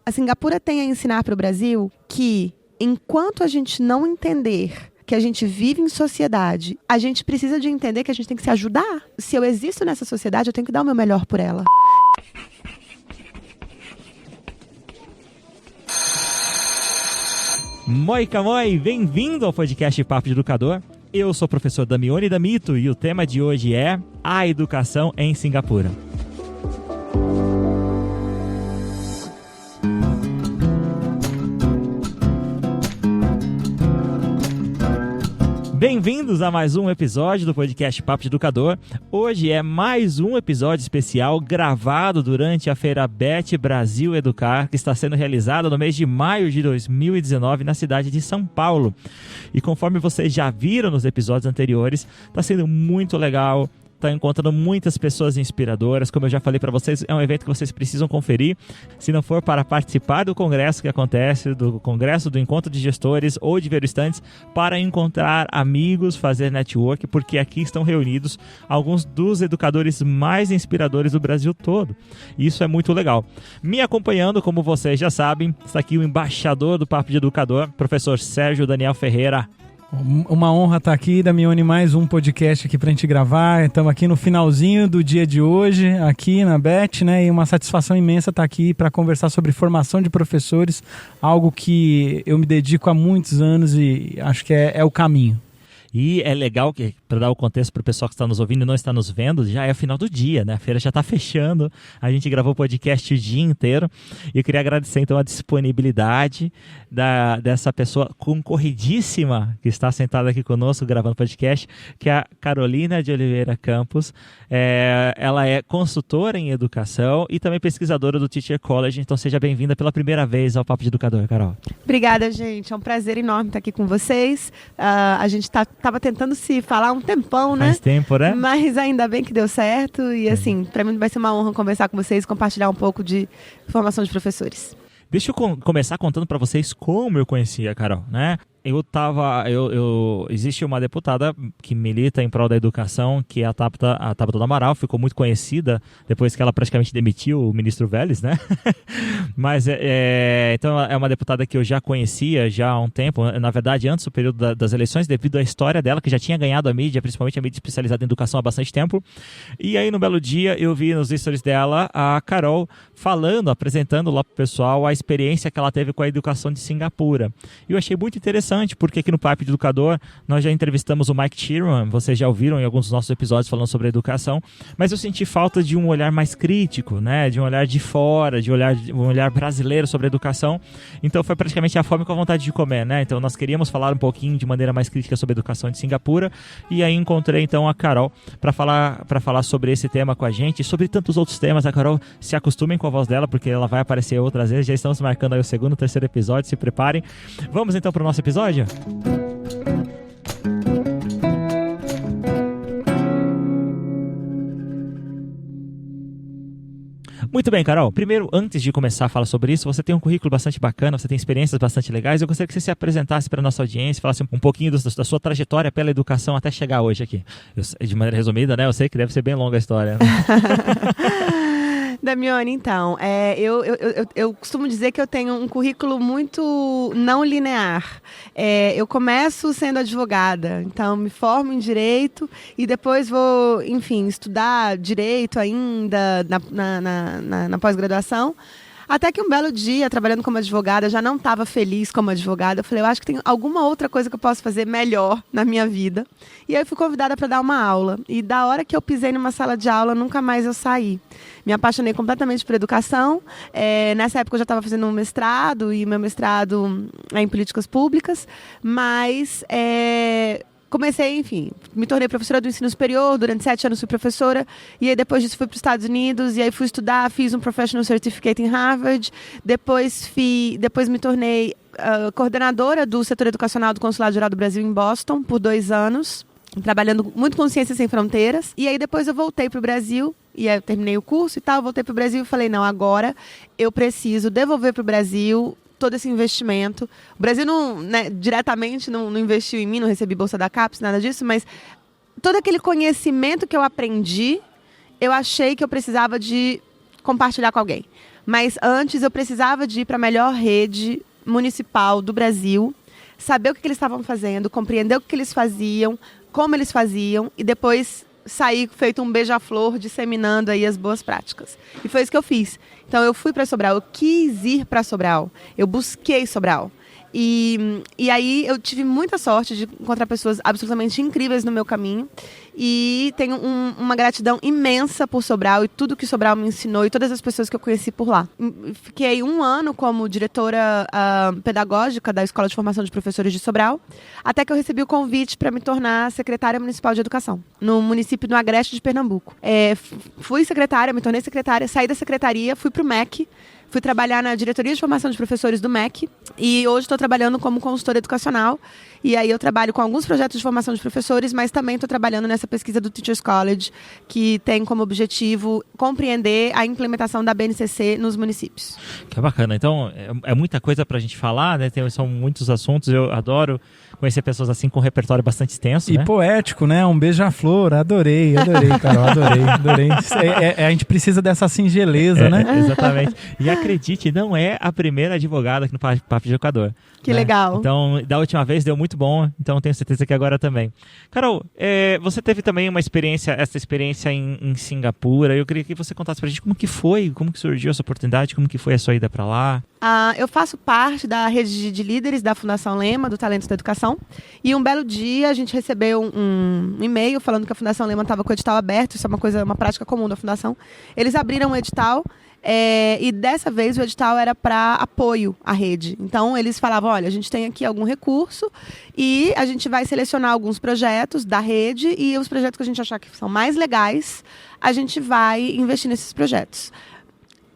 A Singapura tem a ensinar para o Brasil que, enquanto a gente não entender que a gente vive em sociedade, a gente precisa de entender que a gente tem que se ajudar. Se eu existo nessa sociedade, eu tenho que dar o meu melhor por ela. Moi Camoi, bem-vindo ao podcast Papo de Educador. Eu sou o professor Damione Damito e o tema de hoje é a educação em Singapura. Bem-vindos a mais um episódio do podcast Papo de Educador. Hoje é mais um episódio especial gravado durante a Feira BET Brasil Educar, que está sendo realizada no mês de maio de 2019 na cidade de São Paulo. E conforme vocês já viram nos episódios anteriores, está sendo muito legal. Está encontrando muitas pessoas inspiradoras. Como eu já falei para vocês, é um evento que vocês precisam conferir. Se não for para participar do congresso que acontece, do congresso do encontro de gestores ou de verustantes, para encontrar amigos, fazer network, porque aqui estão reunidos alguns dos educadores mais inspiradores do Brasil todo. E isso é muito legal. Me acompanhando, como vocês já sabem, está aqui o embaixador do Papo de Educador, professor Sérgio Daniel Ferreira. Uma honra estar aqui, Damione, mais um podcast aqui pra gente gravar. Estamos aqui no finalzinho do dia de hoje, aqui na BET, né? E uma satisfação imensa estar aqui para conversar sobre formação de professores, algo que eu me dedico há muitos anos e acho que é o caminho. E é legal que, para dar o contexto para o pessoal que está nos ouvindo e não está nos vendo, já é o final do dia, né? A feira já está fechando, a gente gravou o podcast o dia inteiro e eu queria agradecer então a disponibilidade dessa pessoa concorridíssima que está sentada aqui conosco gravando o podcast, que é a Carolina de Oliveira Campos. Ela é consultora em educação e também pesquisadora do Teacher College, então seja bem-vinda pela primeira vez ao Papo de Educador, Carol. Obrigada, gente. É um prazer enorme estar aqui com vocês. A gente estava tentando se falar um tempão, né? Faz tempo, né? Mas ainda bem que deu certo. E assim, para mim vai ser uma honra conversar com vocês e compartilhar um pouco de formação de professores. Deixa eu começar contando para vocês como eu conheci a Carol, né? Existe uma deputada que milita em prol da educação, que é a Tabata do Amaral, ficou muito conhecida depois que ela praticamente demitiu o ministro Vélez, né? Mas, então, é uma deputada que eu já conhecia já há um tempo, na verdade, antes do período das eleições, devido à história dela, que já tinha ganhado a mídia, principalmente a mídia especializada em educação há bastante tempo. E aí, no belo dia, eu vi nos stories dela a Carol apresentando lá pro pessoal a experiência que ela teve com a educação de Singapura. E eu achei muito interessante, porque aqui no Papo de Educador nós já entrevistamos o Mike Sheeran, vocês já ouviram em alguns dos nossos episódios falando sobre a educação, mas eu senti falta de um olhar mais crítico, né? De um olhar de fora, um olhar brasileiro sobre a educação. Então foi praticamente a fome com a vontade de comer, né? Então nós queríamos falar um pouquinho de maneira mais crítica sobre a educação de Singapura, e aí encontrei então a Carol para falar sobre esse tema com a gente e sobre tantos outros temas. A Carol, se acostumem com a voz dela, porque ela vai aparecer outras vezes, já estamos marcando aí o segundo, terceiro episódio, se preparem. Vamos então para o nosso episódio? Muito bem, Carol. Primeiro, antes de começar a falar sobre isso, você tem um currículo bastante bacana, você tem experiências bastante legais. Eu gostaria que você se apresentasse para a nossa audiência, falasse um pouquinho da sua trajetória pela educação até chegar hoje aqui. De maneira resumida, né? Eu sei que deve ser bem longa a história. Damione, então, eu costumo dizer que eu tenho um currículo muito não linear. Eu começo sendo advogada, então me formo em Direito e depois vou, enfim, estudar Direito ainda na pós-graduação. Até que um belo dia, trabalhando como advogada, eu já não estava feliz como advogada. Eu falei, eu acho que tem alguma outra coisa que eu posso fazer melhor na minha vida. E aí eu fui convidada para dar uma aula. E da hora que eu pisei numa sala de aula, nunca mais eu saí. Me apaixonei completamente por educação. Nessa época eu já estava fazendo um mestrado, e meu mestrado é em políticas públicas. Mas comecei, enfim, me tornei professora do ensino superior, durante 7 anos fui professora, e aí depois disso fui para os Estados Unidos, e aí fui estudar, fiz um Professional Certificate em Harvard, depois me tornei coordenadora do setor educacional do Consulado Geral do Brasil em Boston, por 2 anos, trabalhando muito com Ciências Sem Fronteiras, e aí depois eu voltei para o Brasil, e aí eu terminei o curso e tal, voltei para o Brasil e falei, não, agora eu preciso devolver para o Brasil todo esse investimento. O Brasil diretamente não investiu em mim, não recebi bolsa da CAPES, nada disso, mas todo aquele conhecimento que eu aprendi, eu achei que eu precisava de compartilhar com alguém. Mas antes eu precisava de ir para a melhor rede municipal do Brasil, saber o que eles estavam fazendo, compreender o que eles faziam, como eles faziam e depois sair feito um beija-flor disseminando aí as boas práticas. E foi isso que eu fiz. Então eu fui para Sobral, eu quis ir para Sobral, eu busquei Sobral. E aí eu tive muita sorte de encontrar pessoas absolutamente incríveis no meu caminho e tenho uma gratidão imensa por Sobral e tudo que Sobral me ensinou e todas as pessoas que eu conheci por lá. Fiquei 1 ano como diretora pedagógica da Escola de Formação de Professores de Sobral, até que eu recebi o convite para me tornar secretária municipal de educação, no município do Agreste de Pernambuco. Fui secretária, me tornei secretária, saí da secretaria, fui para o MEC, fui trabalhar na diretoria de formação de professores do MEC e hoje estou trabalhando como consultora educacional. E aí eu trabalho com alguns projetos de formação de professores, mas também estou trabalhando nessa pesquisa do Teachers College, que tem como objetivo compreender a implementação da BNCC nos municípios. Que bacana. Então, é muita coisa para a gente falar, né? São muitos assuntos. Eu adoro conhecer pessoas assim com um repertório bastante extenso, e né? Poético, né? Um beija-flor. Adorei, Carol. Adorei. A gente precisa dessa singeleza, né? Exatamente. E acredite, não é a primeira advogada aqui no Papo de Educador. Que né? legal. Então, da última vez deu muito bom, então tenho certeza que agora também. Carol, você teve também essa experiência em Singapura. Eu queria que você contasse pra gente como que foi, como que surgiu essa oportunidade, como que foi a sua ida pra lá. Eu faço parte da rede de líderes da Fundação Lema, do Talentos da Educação, e um belo dia a gente recebeu um e-mail falando que a Fundação Lema estava com o edital aberto, isso é uma prática comum da Fundação. Eles abriram o edital e dessa vez o edital era para apoio à rede. Então eles falavam, olha, a gente tem aqui algum recurso e a gente vai selecionar alguns projetos da rede e os projetos que a gente achar que são mais legais, a gente vai investir nesses projetos.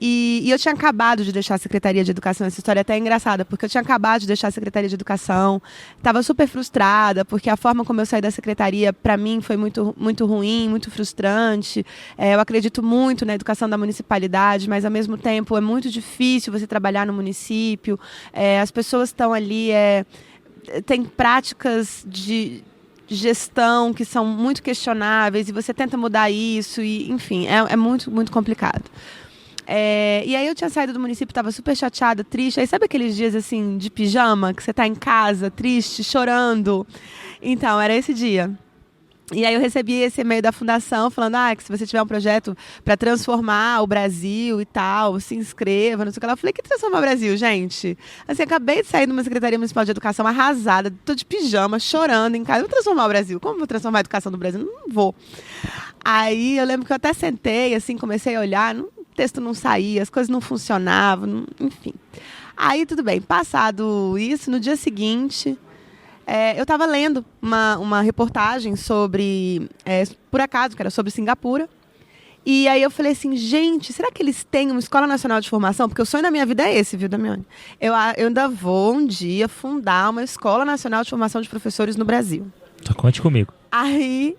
E eu tinha acabado de deixar a Secretaria de Educação, essa história até é engraçada, porque eu tinha acabado de deixar a Secretaria de Educação, estava super frustrada, porque a forma como eu saí da Secretaria, para mim, foi muito, muito ruim, muito frustrante. Eu acredito muito na educação da municipalidade, mas, ao mesmo tempo, é muito difícil você trabalhar no município. As pessoas estão ali, têm práticas de gestão que são muito questionáveis, e você tenta mudar isso, e, enfim, é muito, muito complicado. E aí eu tinha saído do município, estava super chateada, triste. Aí sabe aqueles dias assim de pijama, que você está em casa, triste, chorando? Então, era esse dia. E aí eu recebi esse e-mail da fundação falando que se você tiver um projeto para transformar o Brasil e tal, se inscreva, não sei o que lá. Eu falei, que transformar o Brasil, gente? Assim, acabei de sair de uma Secretaria Municipal de Educação arrasada, tô de pijama, chorando em casa. Vou transformar o Brasil. Como vou transformar a educação do Brasil? Não vou. Aí eu lembro que eu até sentei, assim, comecei a olhar, o texto não saía, as coisas não funcionavam, enfim. Aí tudo bem, passado isso, no dia seguinte, eu estava lendo uma reportagem sobre, por acaso, que era sobre Singapura. E aí eu falei assim, gente, será que eles têm uma Escola Nacional de Formação? Porque o sonho da minha vida é esse, viu, Damione? Eu ainda vou um dia fundar uma Escola Nacional de Formação de Professores no Brasil. Então conte comigo. Aí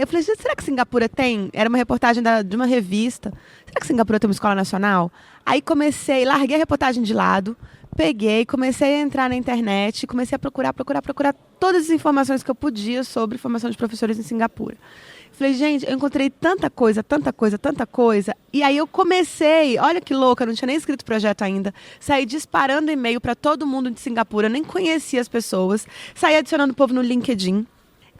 eu falei, gente, será que Singapura tem? Era uma reportagem de uma revista. Será que Singapura tem uma escola nacional? Aí larguei a reportagem de lado, peguei, comecei a entrar na internet, comecei a procurar todas as informações que eu podia sobre formação de professores em Singapura. Falei, gente, eu encontrei tanta coisa. E aí eu comecei, olha que louca, eu não tinha nem escrito projeto ainda. Saí disparando e-mail para todo mundo de Singapura, eu nem conhecia as pessoas. Saí adicionando o povo no LinkedIn.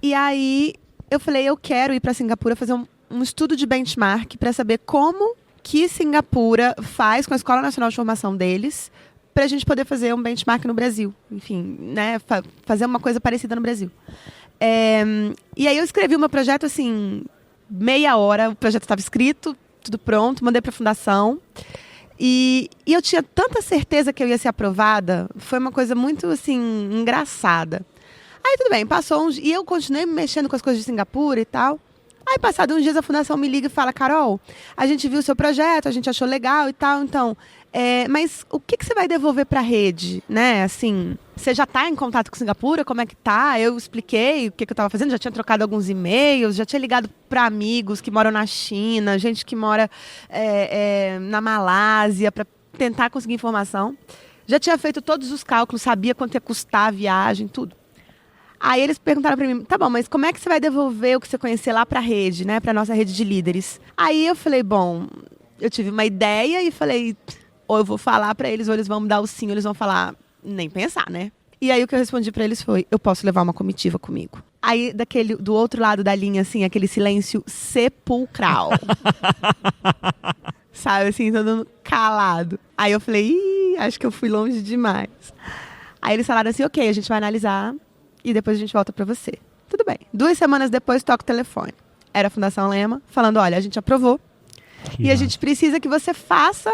E aí eu falei, eu quero ir para Singapura fazer um estudo de benchmark para saber como que Singapura faz com a Escola Nacional de Formação deles, para a gente poder fazer um benchmark no Brasil. Enfim, né, fazer uma coisa parecida no Brasil. E aí eu escrevi o meu projeto, assim, meia hora, o projeto estava escrito, tudo pronto, mandei para a fundação. E eu tinha tanta certeza que eu ia ser aprovada, foi uma coisa muito, assim, engraçada. Aí tudo bem, passou uns dias, e eu continuei mexendo com as coisas de Singapura e tal. Aí passado uns dias a fundação me liga e fala, Carol, a gente viu o seu projeto, a gente achou legal e tal, então, mas o que você vai devolver para a rede, né? Assim, você já está em contato com Singapura, como é que tá? Eu expliquei o que eu estava fazendo, já tinha trocado alguns e-mails, já tinha ligado para amigos que moram na China, gente que mora na Malásia, para tentar conseguir informação. Já tinha feito todos os cálculos, sabia quanto ia custar a viagem, tudo. Aí eles perguntaram para mim, tá bom, mas como é que você vai devolver o que você conhecer lá para a rede, né? Para nossa rede de líderes? Aí eu falei, bom, eu tive uma ideia e falei, ou eu vou falar pra eles, ou eles vão me dar o sim, ou eles vão falar, nem pensar, né? E aí o que eu respondi pra eles foi, eu posso levar uma comitiva comigo. Aí do outro lado da linha, assim, aquele silêncio sepulcral. Sabe, assim, todo mundo calado. Aí eu falei, acho que eu fui longe demais. Aí eles falaram assim, ok, a gente vai analisar e depois a gente volta pra você. Tudo bem. 2 semanas depois, toca o telefone. Era a Fundação Lema, falando, olha, a gente aprovou. E a gente precisa que você faça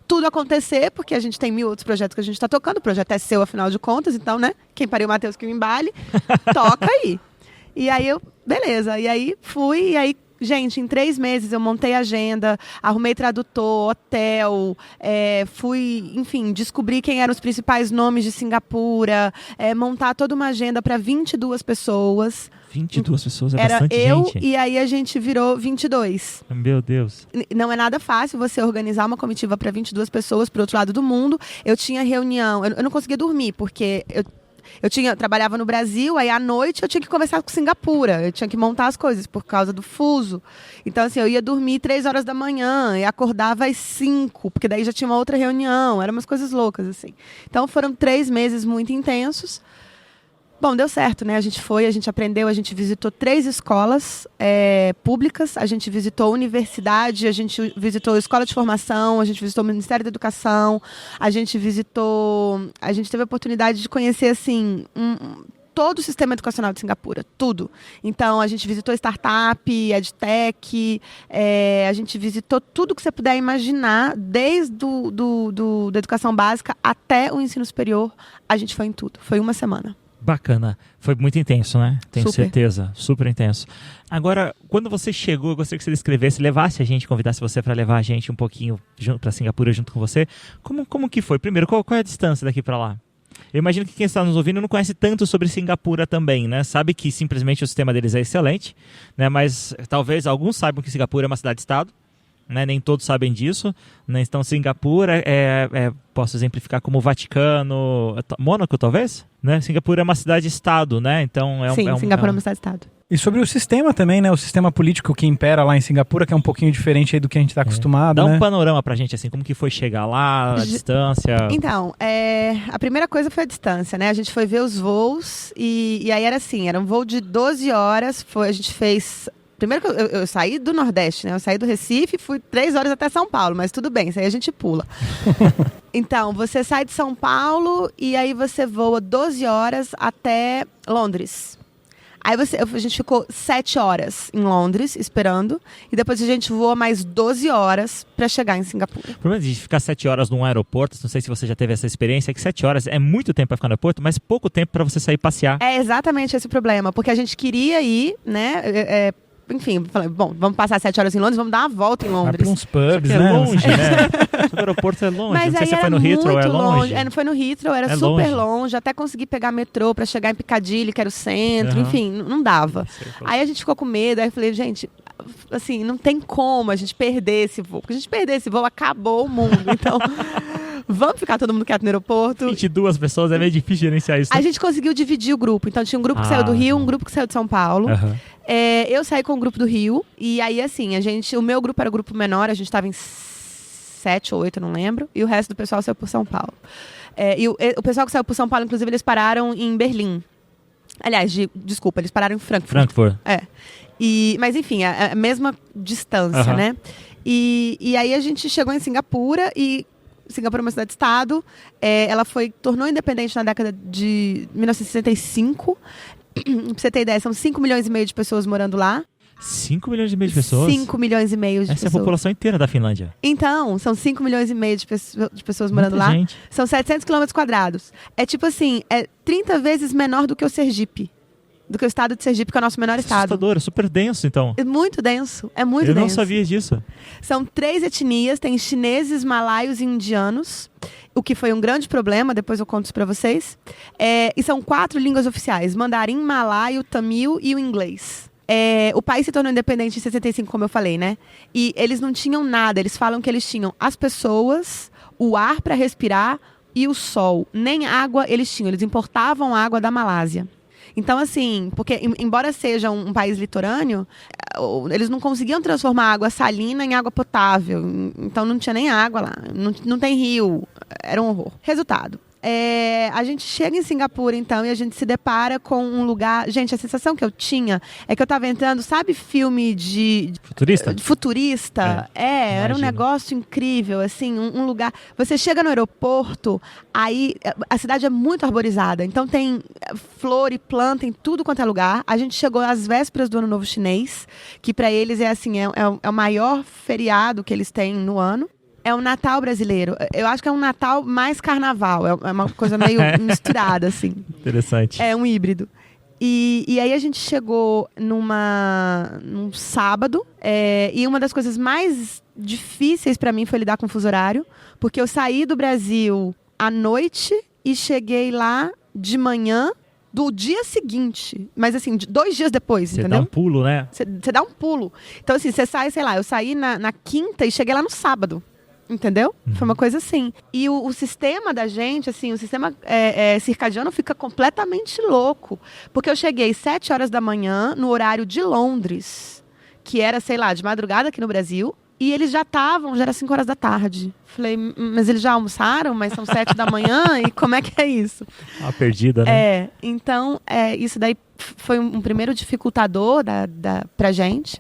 tudo acontecer, porque a gente tem 1000 outros projetos que a gente está tocando. O projeto é seu, afinal de contas, então, né? Quem pariu o Matheus que o embale, toca aí. E aí beleza. E aí fui, e aí, gente, em 3 meses eu montei agenda, arrumei tradutor, hotel, fui, enfim, descobri quem eram os principais nomes de Singapura, montar toda uma agenda para 22 pessoas. 22 pessoas, Era bastante eu, gente. e aí a gente virou 22. Meu Deus. Não é nada fácil você organizar uma comitiva para 22 pessoas pro outro lado do mundo. Eu tinha reunião, eu não conseguia dormir, porque eu trabalhava no Brasil, aí à noite eu tinha que conversar com Singapura, eu tinha que montar as coisas por causa do fuso. Então, assim, eu ia dormir 3 horas da manhã e acordava às 5, porque daí já tinha uma outra reunião, eram umas coisas loucas, assim. Então, foram 3 meses muito intensos. Bom, deu certo, né? A gente aprendeu, a gente visitou 3 escolas públicas, a gente visitou universidade, a gente visitou escola de formação, a gente visitou o Ministério da Educação, a gente teve a oportunidade de conhecer, assim, todo o sistema educacional de Singapura, tudo. Então, a gente visitou startup, edtech, a gente visitou tudo que você puder imaginar, desde da educação básica até o ensino superior, a gente foi em tudo. Foi 1 semana. Bacana. Foi muito intenso, né? Tenho Super. certeza. Super intenso. Agora, quando você chegou, eu gostaria que você descrevesse, levasse a gente, convidasse você para levar a gente um pouquinho para Singapura junto com você. Como que foi? Primeiro, qual é a distância daqui para lá? Eu imagino que quem está nos ouvindo não conhece tanto sobre Singapura também, né? Sabe que simplesmente o sistema deles é excelente, né? Mas talvez alguns saibam que Singapura é uma cidade-estado, né? Nem todos sabem disso, né? Então Singapura posso exemplificar como o Vaticano, Mônaco talvez, né? Singapura é uma cidade-estado, né? Então Sim, Singapura é uma cidade-estado. E sobre o sistema também, né? O sistema político que impera lá em Singapura, que é um pouquinho diferente aí do que a gente está acostumado, Dá né? um panorama pra gente, assim, como que foi chegar lá, a distância. Então, a primeira coisa foi a distância, né? A gente foi ver os voos e aí era assim, era um voo de 12 horas, a gente fez... Primeiro que eu saí do Nordeste, né? Eu saí do Recife e fui 3 horas até São Paulo, mas tudo bem, isso aí a gente pula. Então, você sai de São Paulo e aí você voa 12 horas até Londres. Aí a gente ficou 7 horas em Londres, esperando, e depois a gente voa mais 12 horas para chegar em Singapura. O problema de ficar 7 horas num aeroporto, não sei se você já teve essa experiência, é que 7 horas é muito tempo para ficar no aeroporto, mas pouco tempo para você sair passear. É exatamente esse o problema, porque a gente queria ir, né... Enfim, falei, bom, vamos passar 7 horas em Londres, vamos dar uma volta em Vai Londres. para uns pubs, É né? longe, né? O aeroporto é longe. Mas não sei aí se você era foi no Heathrow, muito é longe. Não foi no Heathrow, era É super longe. longe, até consegui pegar metrô pra chegar em Piccadilly, que era o centro, Uhum. enfim, não dava. Sei, Aí a gente ficou com medo, aí eu falei, gente, assim, não tem como a gente perder esse voo, porque a gente perder esse voo, acabou o mundo, então... Vamos ficar todo mundo quieto no aeroporto. 22 pessoas, é meio difícil gerenciar isso. Né? A gente conseguiu dividir o grupo. Então, tinha um grupo que saiu do Rio, um grupo que saiu de São Paulo. Uhum. Eu saí com o grupo do Rio. E aí, assim, o meu grupo era o grupo menor. A gente estava em 7 ou 8, não lembro. E o resto do pessoal saiu por São Paulo. O pessoal que saiu por São Paulo, inclusive, eles pararam em Berlim. Aliás, desculpa, eles pararam em Frankfurt. Mas, enfim, a mesma distância, né? E aí, a gente chegou em Singapura e... Singapura é uma cidade-estado, ela tornou independente na década de 1965. Pra você ter ideia, são 5 milhões e meio de pessoas morando lá. 5 milhões e meio de pessoas? 5 milhões e meio de Essa pessoas. é a população inteira da Finlândia. Então, são 5 milhões e meio de pessoas morando Muita lá. gente. São 700 quilômetros quadrados. É tipo assim, 30 vezes menor do que o Sergipe. Do que o estado de Sergipe, que é o nosso menor estado. Assustador, super denso, então. É muito denso, é muito Eu denso. não sabia disso. São 3 etnias, tem chineses, malaios e indianos, o que foi um grande problema, depois eu conto isso pra vocês. E são 4 línguas oficiais, mandarim, malaio, tamil e o inglês. O país se tornou independente em 65, como eu falei, né? E eles não tinham nada, eles falam que eles tinham as pessoas, o ar para respirar e o sol. Nem água eles tinham, eles importavam água da Malásia. Então, assim, porque embora seja um país litorâneo, eles não conseguiam transformar água salina em água potável. Então não tinha nem água lá, não tem rio. Era um horror. Resultado. A gente chega em Singapura, então, e a gente se depara com um lugar... Gente, a sensação que eu tinha é que eu tava entrando, sabe, filme de... Futurista? Futurista. Era um imagino. negócio incrível, assim, um lugar... Você chega no aeroporto, aí a cidade é muito arborizada, então tem flor e planta em tudo quanto é lugar. A gente chegou às vésperas do Ano Novo Chinês, que para eles é assim, é o maior feriado que eles têm no ano. É um Natal brasileiro. Eu acho que é um Natal mais carnaval. É uma coisa meio misturada, assim. Interessante. É um híbrido. E aí a gente chegou num sábado. E uma das coisas mais difíceis para mim foi lidar com o fuso horário. Porque eu saí do Brasil à noite e cheguei lá de manhã do dia seguinte. Mas assim, 2 dias depois, Você entendeu? dá um pulo, né? Você dá um pulo. Então assim, você sai, sei lá, eu saí na quinta e cheguei lá no sábado. Entendeu? Foi uma coisa assim. E o sistema da gente, assim, o sistema circadiano fica completamente louco. Porque eu cheguei 7 horas da manhã no horário de Londres, que era, sei lá, de madrugada aqui no Brasil. E eles já era 5 horas da tarde. Falei, mas eles já almoçaram? Mas são 7 da manhã? E como é que é isso? Perdida, né? Então, isso daí foi um primeiro dificultador pra gente.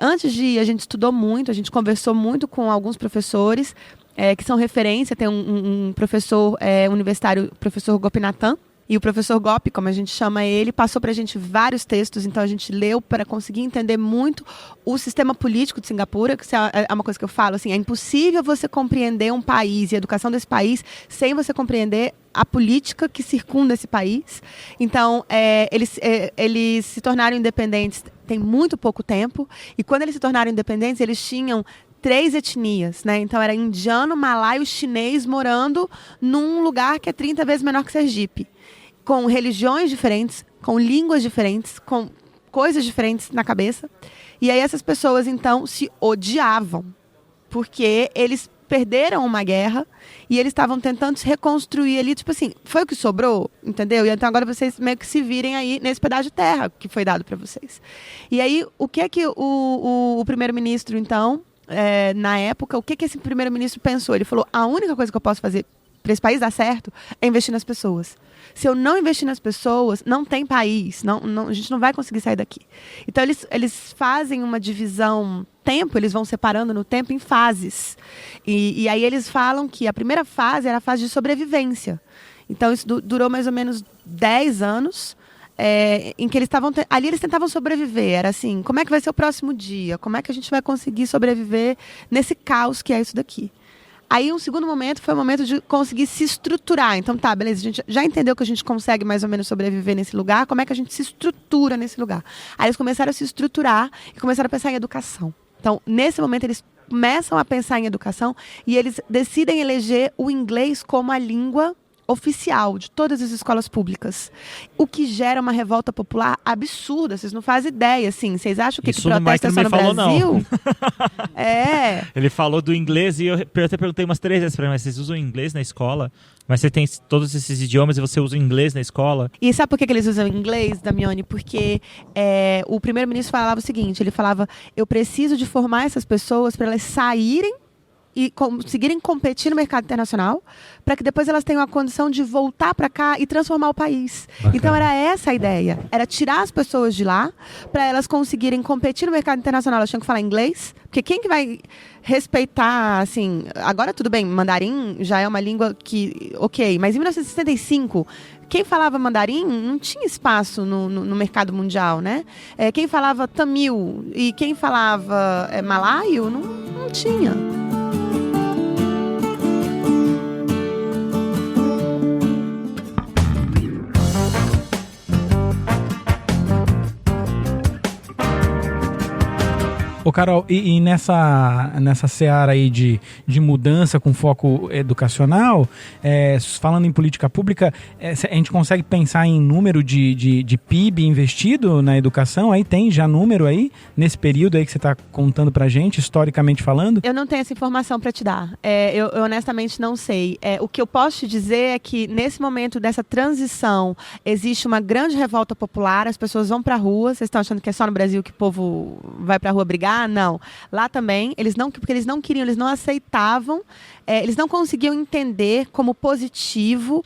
Antes de ir, a gente estudou muito, a gente conversou muito com alguns professores que são referência. Tem um professor universitário, professor Gopinathan, e o professor Gopi, como a gente chama ele, passou para a gente vários textos, então a gente leu para conseguir entender muito o sistema político de Singapura, que é uma coisa que eu falo, assim, é impossível você compreender um país e a educação desse país sem você compreender a política que circunda esse país. Então, eles se tornaram independentes tem muito pouco tempo, e quando eles se tornaram independentes, eles tinham 3 etnias, né? Então era indiano, malaio, chinês morando num lugar que é 30 vezes menor que Sergipe, com religiões diferentes, com línguas diferentes, com coisas diferentes na cabeça. E aí essas pessoas então se odiavam, porque eles perderam uma guerra e eles estavam tentando se reconstruir ali, tipo assim, foi o que sobrou, entendeu? E então agora vocês meio que se virem aí nesse pedaço de terra que foi dado para vocês. E aí o que é que o primeiro-ministro então, na época, o que esse primeiro-ministro pensou? Ele falou, a única coisa que eu posso fazer para esse país dar certo é investir nas pessoas. Se eu não investir nas pessoas, não tem país, a gente não vai conseguir sair daqui. Então eles fazem uma divisão tempo, eles vão separando no tempo em fases. E aí eles falam que a primeira fase era a fase de sobrevivência. Então isso durou mais ou menos 10 anos, em que eles tentavam sobreviver. Era assim, como é que vai ser o próximo dia? Como é que a gente vai conseguir sobreviver nesse caos que é isso daqui? Aí um segundo momento foi o momento de conseguir se estruturar. Então tá, beleza, a gente já entendeu que a gente consegue mais ou menos sobreviver nesse lugar, como é que a gente se estrutura nesse lugar? Aí eles começaram a se estruturar e começaram a pensar em educação. Então, nesse momento, eles começam a pensar em educação e eles decidem eleger o inglês como a língua oficial de todas as escolas públicas. O que gera uma revolta popular absurda. Vocês não fazem ideia, assim. Vocês acham que protesta só no Brasil? Não. Ele falou do inglês e eu até perguntei umas 3 vezes para ele, mas vocês usam inglês na escola? Mas você tem todos esses idiomas e você usa o inglês na escola? E sabe por que eles usam inglês, Damione? Porque o primeiro-ministro falava o seguinte, ele falava, eu preciso de formar essas pessoas para elas saírem e conseguirem competir no mercado internacional, para que depois elas tenham a condição de voltar para cá e transformar o país. Bacana. Então era essa a ideia, era tirar as pessoas de lá, para elas conseguirem competir no mercado internacional. Elas tinham que falar inglês, porque quem que vai respeitar, assim, agora tudo bem, mandarim já é uma língua que, ok, mas em 1965... Quem falava mandarim não tinha espaço no mercado mundial, né? Quem falava tamil e quem falava malaio não tinha. Ô Carol, e nessa seara aí de mudança com foco educacional, falando em política pública, a gente consegue pensar em número de PIB investido na educação? Aí tem já número aí, nesse período aí que você está contando pra gente, historicamente falando? Eu não tenho essa informação para te dar. Eu honestamente não sei. O que eu posso te dizer é que nesse momento dessa transição existe uma grande revolta popular, as pessoas vão pra rua. Vocês estão achando que é só no Brasil que o povo vai pra rua brigar? Não. Lá também, porque eles não queriam, eles não aceitavam, eles não conseguiam entender como positivo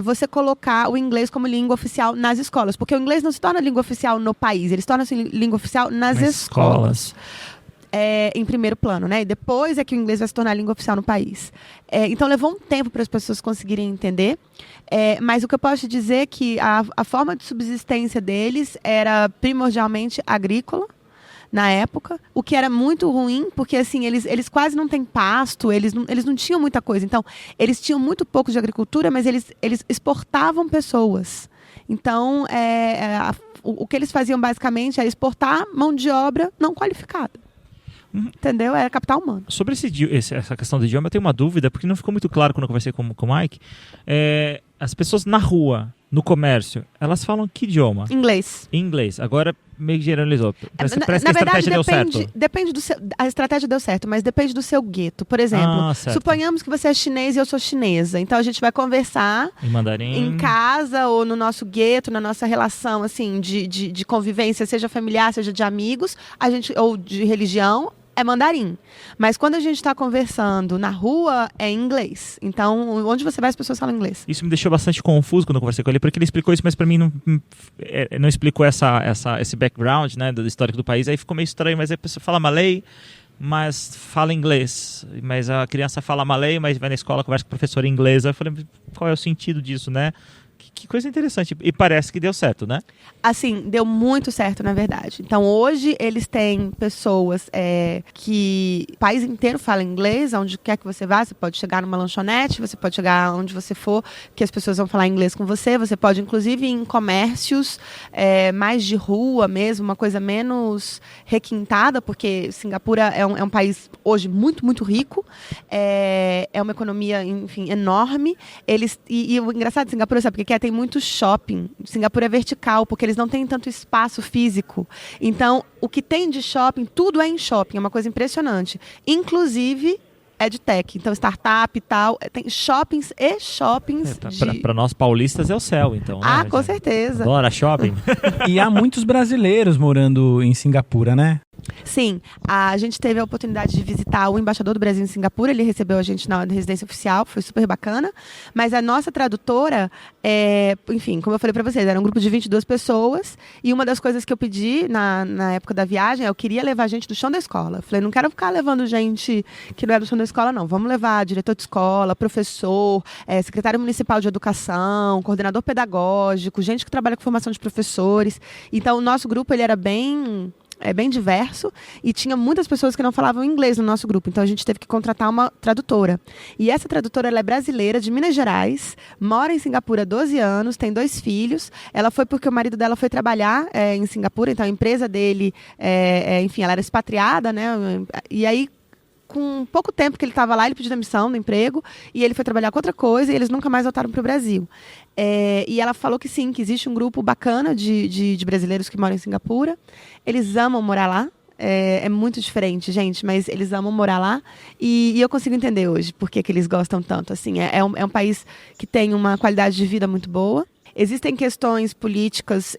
você colocar o inglês como língua oficial nas escolas. Porque o inglês não se torna língua oficial no país, ele se torna língua oficial nas escolas. Em primeiro plano, né? E depois é que o inglês vai se tornar a língua oficial no país. Então levou um tempo para as pessoas conseguirem entender, mas o que eu posso te dizer é que a forma de subsistência deles era primordialmente agrícola na época, o que era muito ruim, porque assim, eles quase não têm pasto, eles não tinham muita coisa. Então, eles tinham muito pouco de agricultura, mas eles exportavam pessoas. Então, o que eles faziam basicamente era exportar mão de obra não qualificada. Entendeu? Era capital humano. Sobre essa questão do idioma, eu tenho uma dúvida, porque não ficou muito claro quando eu conversei com o Mike. As pessoas na rua, no comércio, elas falam que idioma? Inglês. Inglês. Agora meio que generalizou. Parece que a verdade, estratégia deu certo. Depende do seu, a estratégia deu certo, mas depende do seu gueto. Por exemplo, suponhamos que você é chinês e eu sou chinesa. Então a gente vai conversar em mandarim, em casa ou no nosso gueto, na nossa relação assim, de convivência, seja familiar, seja de amigos, ou de religião. É mandarim. Mas quando a gente está conversando na rua, é inglês. Então, onde você vai, as pessoas falam inglês. Isso me deixou bastante confuso quando eu conversei com ele, porque ele explicou isso, mas para mim não explicou esse background, né, do histórico do país. Aí ficou meio estranho, mas aí a pessoa fala malay, mas fala inglês. Mas a criança fala malay, mas vai na escola, conversa com a professora inglesa. Eu falei, qual é o sentido disso, né? Que coisa interessante. E parece que deu certo, né? Assim, deu muito certo, na verdade. Então, hoje, eles têm pessoas que o país inteiro fala inglês, onde quer que você vá. Você pode chegar numa lanchonete, você pode chegar onde você for, que as pessoas vão falar inglês com você. Você pode, inclusive, ir em comércios mais de rua mesmo, uma coisa menos requintada, porque Singapura é um país, hoje, muito, muito rico. É uma economia, enfim, enorme. E o engraçado de Singapura, sabe o que é? Tem muito shopping. Singapura é vertical, porque eles não têm tanto espaço físico. Então, o que tem de shopping, tudo é em shopping. É uma coisa impressionante. Inclusive, EdTech. Então, startup e tal. Tem shoppings e shoppings. Para nós paulistas é o céu, então. Né? Com certeza. Adora shopping. E há muitos brasileiros morando em Singapura, né? Sim, a gente teve a oportunidade de visitar o embaixador do Brasil em Singapura, ele recebeu a gente na residência oficial, foi super bacana, mas a nossa tradutora, enfim, como eu falei para vocês, era um grupo de 22 pessoas, e uma das coisas que eu pedi na época da viagem, eu queria levar gente do chão da escola. Eu falei, não quero ficar levando gente que não é do chão da escola, não, vamos levar diretor de escola, professor, secretário municipal de educação, coordenador pedagógico, gente que trabalha com formação de professores. Então, o nosso grupo, ele era bem diverso e tinha muitas pessoas que não falavam inglês no nosso grupo, então a gente teve que contratar uma tradutora. E essa tradutora, ela é brasileira, de Minas Gerais, mora em Singapura há 12 anos, tem 2 filhos. Ela foi porque o marido dela foi trabalhar em Singapura, então a empresa dele, enfim, ela era expatriada, né? E aí, com pouco tempo que ele estava lá, ele pediu demissão do emprego e ele foi trabalhar com outra coisa e eles nunca mais voltaram para o Brasil. E ela falou que sim, que existe um grupo bacana de brasileiros que moram em Singapura. Eles amam morar lá. É muito diferente, gente, mas eles amam morar lá. E eu consigo entender hoje por que eles gostam tanto. Assim, é um país que tem uma qualidade de vida muito boa. Existem questões políticas,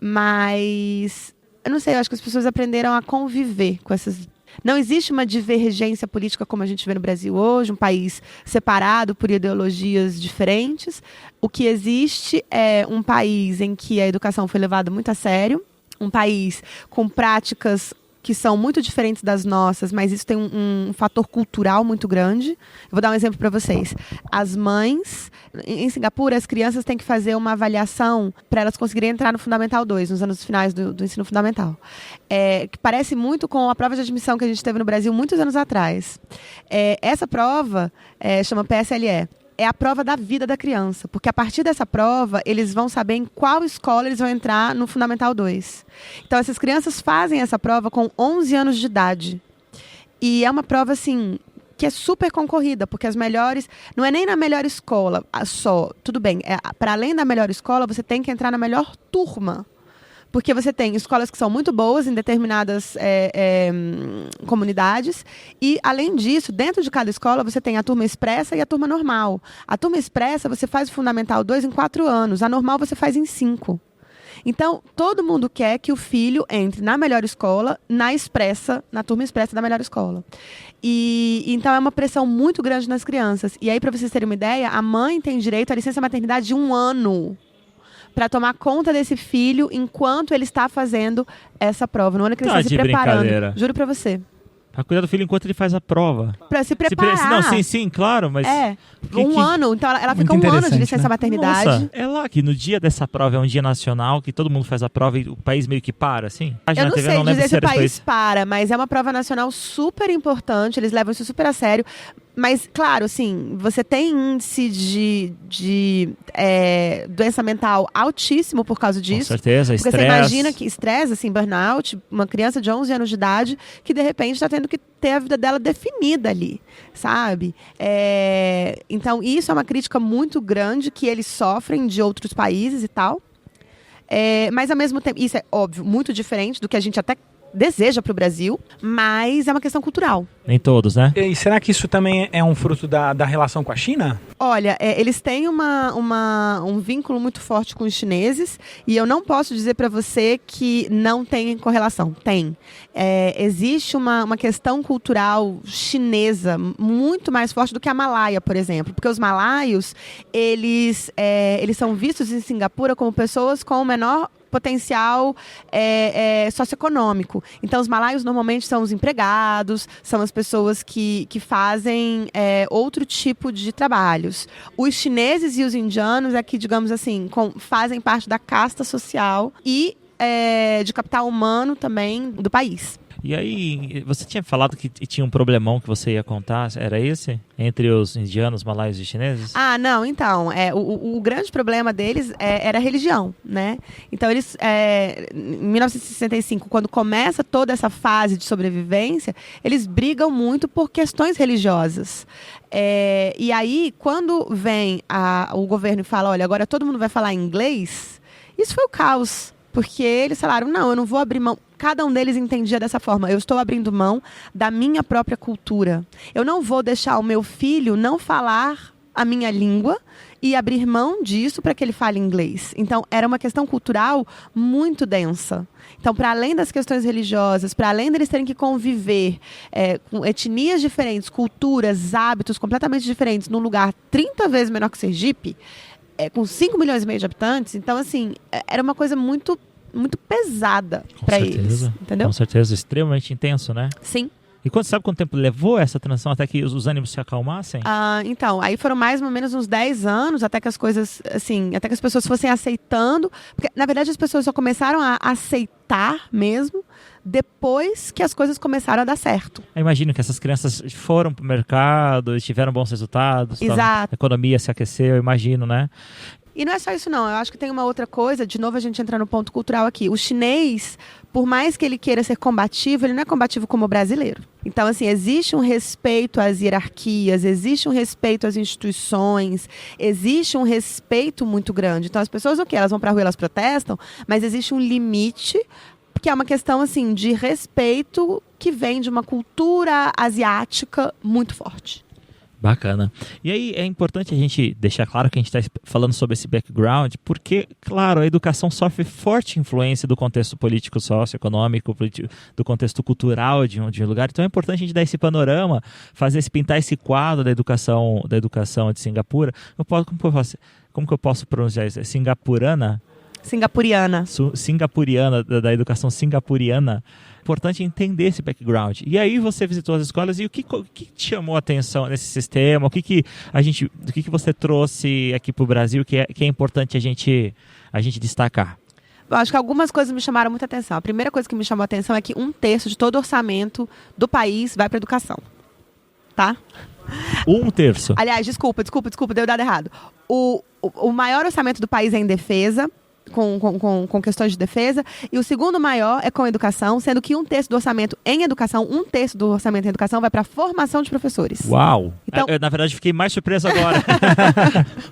mas eu não sei, eu acho que as pessoas aprenderam a conviver com essas. Não existe uma divergência política como a gente vê no Brasil hoje, um país separado por ideologias diferentes. O que existe é um país em que a educação foi levada muito a sério, um país com práticas que são muito diferentes das nossas, mas isso tem um fator cultural muito grande. Eu vou dar um exemplo para vocês. As mães, em Singapura, as crianças têm que fazer uma avaliação para elas conseguirem entrar no Fundamental 2, nos anos finais do ensino fundamental. Que parece muito com a prova de admissão que a gente teve no Brasil muitos anos atrás. Essa prova chama PSLE. é a prova da vida da criança. Porque a partir dessa prova, eles vão saber em qual escola eles vão entrar no Fundamental 2. Então, essas crianças fazem essa prova com 11 anos de idade. E é uma prova, assim, que é super concorrida, porque as melhores... Não é nem na melhor escola só. Tudo bem, para além da melhor escola, você tem que entrar na melhor turma. Porque você tem escolas que são muito boas em determinadas comunidades. E, além disso, dentro de cada escola, você tem a turma expressa e a turma normal. A turma expressa, você faz o Fundamental 2 em 4 anos. A normal, você faz em 5. Então, todo mundo quer que o filho entre na melhor escola, na turma expressa da melhor escola. E então, é uma pressão muito grande nas crianças. E aí, para vocês terem uma ideia, a mãe tem direito à licença maternidade de 1 ano. Para tomar conta desse filho enquanto ele está fazendo essa prova. No ano que ele está se preparando. Juro para você. Pra cuidar do filho enquanto ele faz a prova. Pra se preparar. Não, sim, claro, mas... ano. Então, ela fica 1 ano de licença maternidade. Nossa, é lá que no dia dessa prova é um dia nacional, que todo mundo faz a prova e o país meio que para, assim? Eu não sei dizer se o país para, mas é uma prova nacional super importante, eles levam isso super a sério. Mas, claro, assim, você tem índice de doença mental altíssimo por causa disso. Com certeza, estresse. Porque você imagina que estresse, assim, burnout, uma criança de 11 anos de idade que, de repente, está tendo que ter a vida dela definida ali, sabe? Então, isso é uma crítica muito grande que eles sofrem de outros países e tal. Mas, ao mesmo tempo, isso é, óbvio, muito diferente do que a gente até deseja para o Brasil, mas é uma questão cultural. Nem todos, né? E será que isso também é um fruto da relação com a China? Olha, eles têm um vínculo muito forte com os chineses e eu não posso dizer para você que não tem correlação. Tem. Existe uma questão cultural chinesa muito mais forte do que a malaia, por exemplo. Porque os malaios, eles são vistos em Singapura como pessoas com o menor potencial socioeconômico. Então, os malaios normalmente são os empregados, são as pessoas que fazem outro tipo de trabalhos. Os chineses e os indianos é que, digamos assim, fazem parte da casta social e de capital humano também do país. E aí, você tinha falado que tinha um problemão que você ia contar, era esse? Entre os indianos, malaios e chineses? Ah, não, então, o grande problema deles era a religião, né? Então, eles, em 1965, quando começa toda essa fase de sobrevivência, eles brigam muito por questões religiosas. E aí, quando vem o governo e fala, olha, agora todo mundo vai falar inglês, isso foi o caos. Porque eles falaram, não, eu não vou abrir mão. Cada um deles entendia dessa forma. Eu estou abrindo mão da minha própria cultura. Eu não vou deixar o meu filho não falar a minha língua e abrir mão disso para que ele fale inglês. Então, era uma questão cultural muito densa. Então, para além das questões religiosas, para além deles terem que conviver com etnias diferentes, culturas, hábitos completamente diferentes, num lugar 30 vezes menor que Sergipe, com 5 milhões e meio de habitantes, então, assim, era uma coisa muito, muito pesada para eles, entendeu? Com certeza, extremamente intenso, né? Sim. E sabe quanto tempo levou essa transição até que os ânimos se acalmassem? Então, aí foram mais ou menos uns 10 anos até que as coisas, assim, até que as pessoas fossem aceitando, porque, na verdade, as pessoas só começaram a aceitar mesmo depois que as coisas começaram a dar certo. Eu imagino que essas crianças foram pro mercado e tiveram bons resultados. Exato. A economia se aqueceu, eu imagino, né? E não é só isso não, eu acho que tem uma outra coisa, de novo a gente entra no ponto cultural aqui. O chinês, por mais que ele queira ser combativo, ele não é combativo como o brasileiro. Então, assim, existe um respeito às hierarquias, existe um respeito às instituições, existe um respeito muito grande. Então, as pessoas, elas vão pra rua, elas protestam, mas existe um limite, que é uma questão, assim, de respeito que vem de uma cultura asiática muito forte. Bacana. E aí é importante a gente deixar claro que a gente está falando sobre esse background, porque, claro, a educação sofre forte influência do contexto político, socioeconômico, do contexto cultural de um lugar. Então é importante a gente dar esse panorama, pintar esse quadro da educação de Singapura. Como que eu posso pronunciar isso? É singapuriana, da educação singapuriana. Importante entender esse background. E aí você visitou as escolas e o que te chamou a atenção nesse sistema? O que você trouxe aqui para o Brasil que é importante a gente destacar? Eu acho que algumas coisas me chamaram muita atenção. A primeira coisa que me chamou a atenção é que 1/3 de todo o orçamento do país vai para a educação. Tá? Um terço. Aliás, desculpa, deu dado errado. O maior orçamento do país é em defesa, com questões de defesa, e o segundo maior é com educação, sendo que um terço do orçamento em educação vai para a formação de professores. Uau! Então, eu, na verdade, fiquei mais surpreso agora.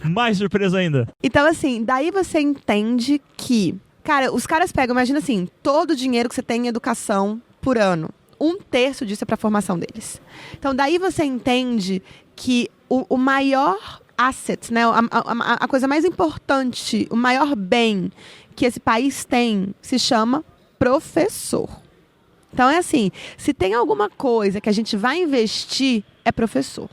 Mais surpreso ainda. Então, assim, daí você entende que, cara, os caras pegam, imagina assim, todo o dinheiro que você tem em educação por ano, um terço disso é para a formação deles. Então, daí você entende que o maior asset, né, a coisa mais importante, o maior bem que esse país tem, se chama professor. Então, é assim, se tem alguma coisa que a gente vai investir, é professor.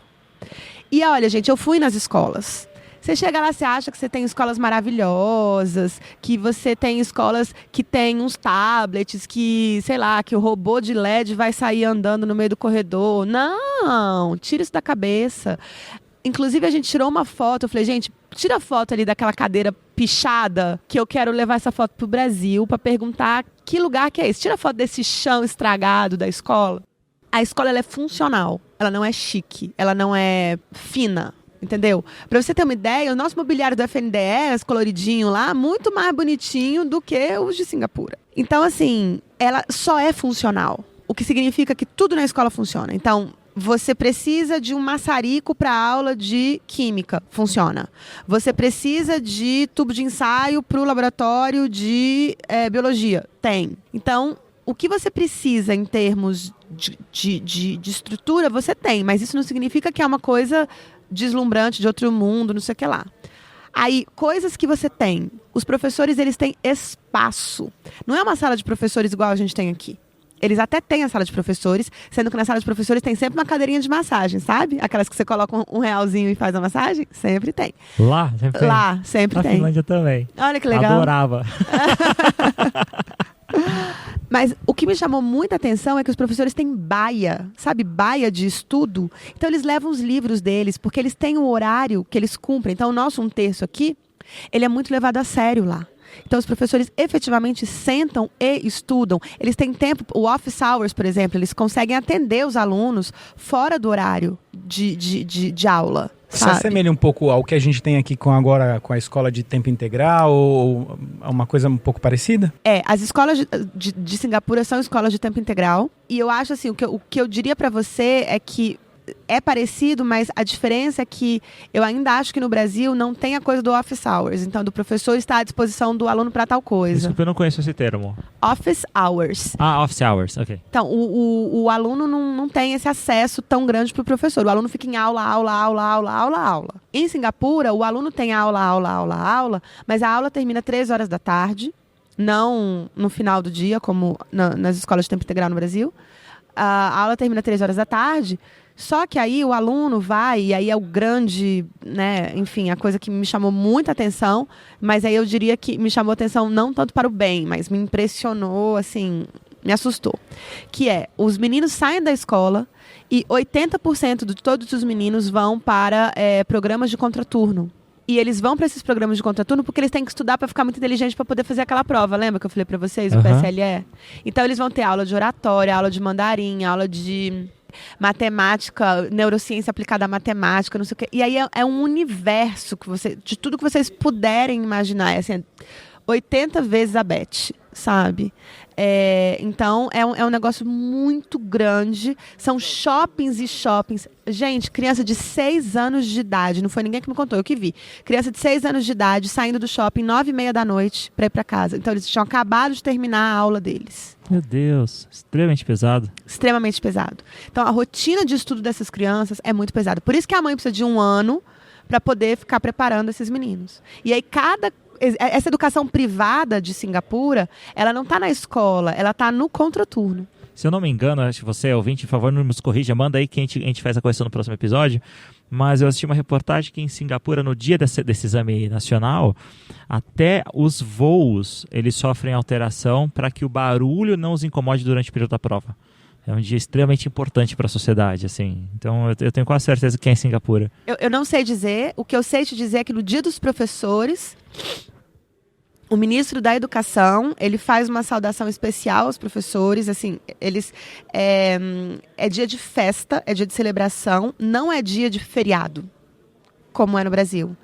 E olha, gente, eu fui nas escolas. Você chega lá, você acha que você tem escolas maravilhosas, que você tem escolas que tem uns tablets, que, sei lá, que o robô de LED vai sair andando no meio do corredor. Não, tira isso da cabeça. Inclusive, a gente tirou uma foto, eu falei, gente, tira a foto ali daquela cadeira pichada, que eu quero levar essa foto pro Brasil para perguntar que lugar que é esse. Tira a foto desse chão estragado da escola. A escola, ela é funcional, ela não é chique, ela não é fina, entendeu? Para você ter uma ideia, o nosso mobiliário do FNDE, coloridinho lá, muito mais bonitinho do que os de Singapura. Então, assim, ela só é funcional, o que significa que tudo na escola funciona. Então, você precisa de um maçarico para aula de química, funciona. Você precisa de tubo de ensaio para o laboratório de biologia, tem. Então, o que você precisa em termos de estrutura, você tem, mas isso não significa que é uma coisa deslumbrante de outro mundo, não sei o que lá. Aí, coisas que você tem. Os professores, eles têm espaço. Não é uma sala de professores igual a gente tem aqui. Eles até têm a sala de professores, sendo que na sala de professores tem sempre uma cadeirinha de massagem, sabe? Aquelas que você coloca um realzinho e faz a massagem, sempre tem. Lá, sempre tem. Lá, sempre tem. Na Finlândia também. Olha que legal. Adorava. Mas o que me chamou muita atenção é que os professores têm baia, sabe? Baia de estudo. Então eles levam os livros deles, porque eles têm um horário que eles cumprem. Então o nosso um terço aqui, ele é muito levado a sério lá. Então, os professores efetivamente sentam e estudam. Eles têm tempo, o office hours, por exemplo, eles conseguem atender os alunos fora do horário de aula. Se assemelha um pouco ao que a gente tem aqui com a escola de tempo integral ou uma coisa um pouco parecida? As escolas de Singapura são escolas de tempo integral. E eu acho assim, o que eu diria para você é que é parecido, mas a diferença é que eu ainda acho que no Brasil não tem a coisa do office hours. Então, do professor estar à disposição do aluno para tal coisa. Desculpa, eu não conheço esse termo. Office hours. Ah, office hours, ok. Então, o aluno não tem esse acesso tão grande para o professor. O aluno fica em aula. Em Singapura, o aluno tem aula, mas a aula termina 3 horas da tarde, não no final do dia, como nas escolas de tempo integral no Brasil. A aula termina 3 horas da tarde. Só que aí o aluno vai, e aí é o grande, né, enfim, a coisa que me chamou muita atenção, mas aí eu diria que me chamou atenção não tanto para o bem, mas me impressionou, assim, me assustou. Que os meninos saem da escola e 80% de todos os meninos vão para programas de contraturno. E eles vão para esses programas de contraturno porque eles têm que estudar para ficar muito inteligente para poder fazer aquela prova. Lembra que eu falei para vocês, o PSLE? Então eles vão ter aula de oratória, aula de mandarim, aula de matemática, neurociência aplicada à matemática, não sei o quê. E aí é um universo de tudo que vocês puderem imaginar. É assim, 80 vezes a Beth, sabe? Então, é um negócio muito grande. São shoppings e shoppings. Gente, criança de 6 anos de idade, não foi ninguém que me contou, eu que vi. Criança de 6 anos de idade saindo do shopping 9h30 da noite para ir para casa. Então, eles tinham acabado de terminar a aula deles. Meu Deus, extremamente pesado. Extremamente pesado. Então, a rotina de estudo dessas crianças é muito pesada. Por isso que a mãe precisa de 1 ano para poder ficar preparando esses meninos. E aí, essa educação privada de Singapura, ela não está na escola, ela está no contraturno. Se eu não me engano, acho que você, ouvinte, por favor, não nos corrija, manda aí que a gente faz a correção no próximo episódio. Mas eu assisti uma reportagem que em Singapura, no dia desse exame nacional, até os voos, eles sofrem alteração para que o barulho não os incomode durante o período da prova. É um dia extremamente importante para a sociedade, assim. Então, eu tenho quase certeza que é em Singapura. Eu não sei dizer. O que eu sei te dizer é que no dia dos professores, O ministro da Educação, ele faz uma saudação especial aos professores, assim, é dia de festa, é dia de celebração, não é dia de feriado, como é no Brasil.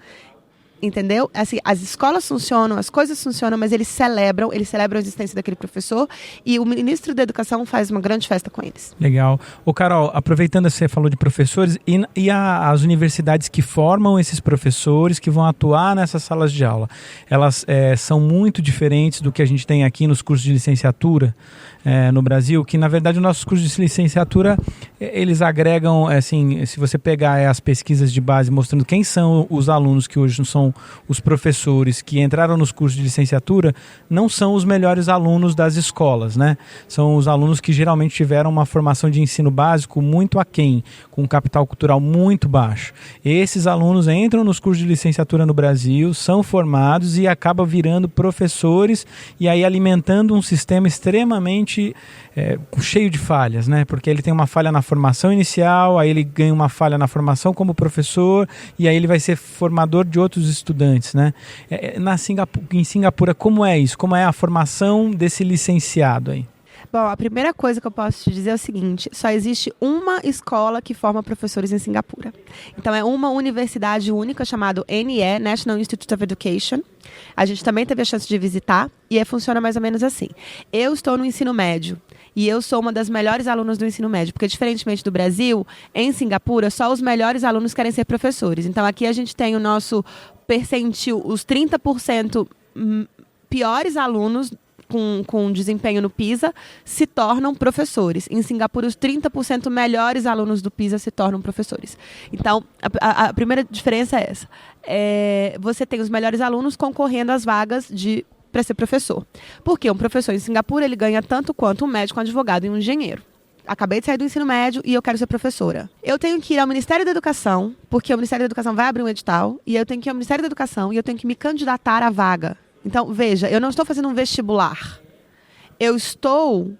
Entendeu? Assim, as escolas funcionam, as coisas funcionam, mas eles celebram a existência daquele professor e o ministro da Educação faz uma grande festa com eles. Legal. Ô Carol, aproveitando que você falou de professores, as universidades que formam esses professores que vão atuar nessas salas de aula, elas são muito diferentes do que a gente tem aqui nos cursos de licenciatura no Brasil, que na verdade os nossos cursos de licenciatura, eles agregam, assim, se você pegar as pesquisas de base mostrando quem são os alunos que hoje não são os professores que entraram nos cursos de licenciatura, não são os melhores alunos das escolas, né? São os alunos que geralmente tiveram uma formação de ensino básico muito aquém, com um capital cultural muito baixo. Esses alunos entram nos cursos de licenciatura no Brasil, são formados e acabam virando professores e aí alimentando um sistema extremamente cheio de falhas, né? Porque ele tem uma falha na formação inicial, aí ele ganha uma falha na formação como professor e aí ele vai ser formador de outros estudantes, né? Em Singapura, como é isso? Como é a formação desse licenciado aí? Bom, a primeira coisa que eu posso te dizer é o seguinte, só existe uma escola que forma professores em Singapura. Então é uma universidade única chamada NE, National Institute of Education. A gente também teve a chance de visitar e funciona mais ou menos assim. Eu estou no ensino médio e eu sou uma das melhores alunas do ensino médio, porque diferentemente do Brasil, em Singapura, só os melhores alunos querem ser professores. Então aqui a gente tem o nosso percentil, os 30% piores alunos com desempenho no PISA se tornam professores. Em Singapura, os 30% melhores alunos do PISA se tornam professores. Então, a primeira diferença é essa. Você tem os melhores alunos concorrendo às vagas para ser professor. Porque um professor em Singapura, ele ganha tanto quanto um médico, um advogado e um engenheiro. Acabei de sair do ensino médio e eu quero ser professora. Eu tenho que ir ao Ministério da Educação, porque o Ministério da Educação vai abrir um edital, e eu tenho que ir ao Ministério da Educação e eu tenho que me candidatar à vaga. Então, veja, eu não estou fazendo um vestibular. Eu estou